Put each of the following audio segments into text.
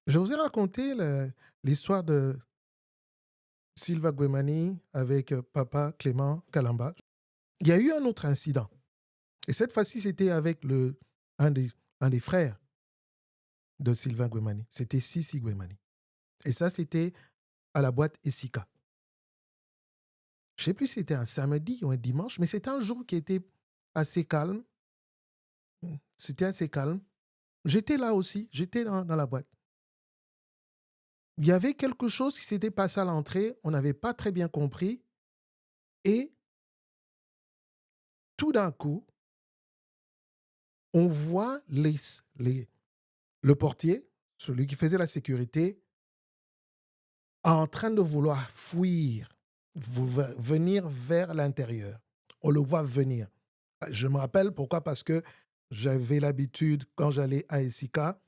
Je vous ai raconté l'histoire de Sylva Guemani avec papa Clément Kalamba. Il y a eu un autre incident. Et cette fois-ci, c'était avec un, des, un des frères de Sylvain Guemani. C'était Sissi Guemani. Et ça, c'était à la boîte Essika. Je ne sais plus si c'était un samedi ou un dimanche, mais c'était un jour qui était assez calme. C'était assez calme. J'étais là aussi, j'étais dans la boîte. Il y avait quelque chose qui s'était passé à l'entrée, on n'avait pas très bien compris. Et tout d'un coup, on voit le portier, celui qui faisait la sécurité, en train de vouloir fuir, venir vers l'intérieur. On le voit venir. Je me rappelle pourquoi, parce que j'avais l'habitude, quand j'allais à Essika,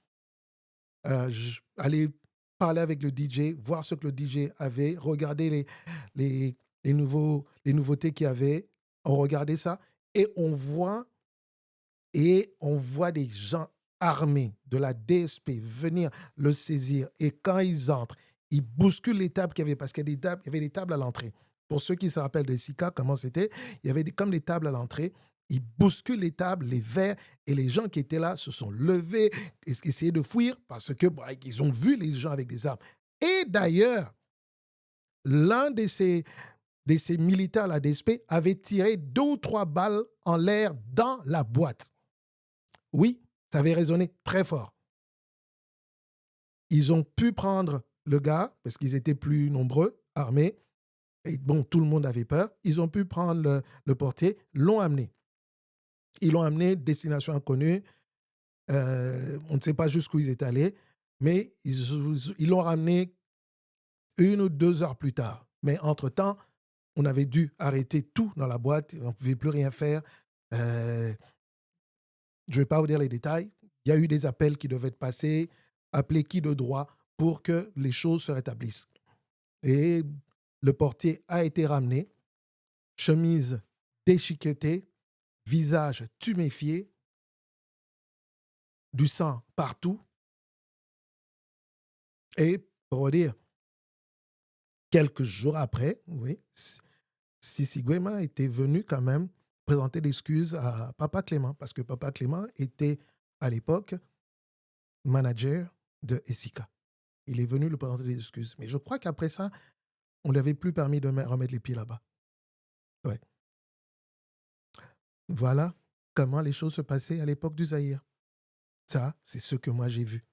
aller parler avec le DJ, voir ce que le DJ avait, regarder les nouveautés qu'il y avait. On regardait ça et on voit des gens armés de la DSP venir le saisir. Et quand ils entrent, ils bousculent les tables qu'il y avait, parce il y avait des tables à l'entrée. Pour ceux qui se rappellent de Sika, comment c'était, il y avait comme des tables à l'entrée. Ils bousculent les tables, les verres, et les gens qui étaient là se sont levés, essayaient de fuir parce que ils ont vu les gens avec des armes. Et d'ailleurs, l'un de ces militaires à la DSP avait tiré 2 ou 3 balles en l'air dans la boîte. Oui, ça avait résonné très fort. Ils ont pu prendre le gars, parce qu'ils étaient plus nombreux, armés, et bon, tout le monde avait peur. Ils ont pu prendre le portier, l'ont amené. Ils l'ont amené, destination inconnue. On ne sait pas jusqu'où ils étaient allés, mais ils l'ont ramené 1 ou 2 heures plus tard. Mais entre-temps, on avait dû arrêter tout dans la boîte, on ne pouvait plus rien faire. Euh, je ne vais pas vous dire les détails. Il y a eu des appels qui devaient être passés, appeler qui de droit pour que les choses se rétablissent. Et le portier a été ramené, chemise déchiquetée, visage tuméfié, du sang partout. Et pour vous dire, quelques jours après, oui, Sissi Guema était venu quand même présenter l'excuse à Papa Clément, parce que Papa Clément était à l'époque manager de Essika. Il est venu lui présenter des excuses. Mais je crois qu'après ça, on ne lui avait plus permis de remettre les pieds là-bas. Ouais. Voilà comment les choses se passaient à l'époque du Zaïre. Ça, c'est ce que moi j'ai vu.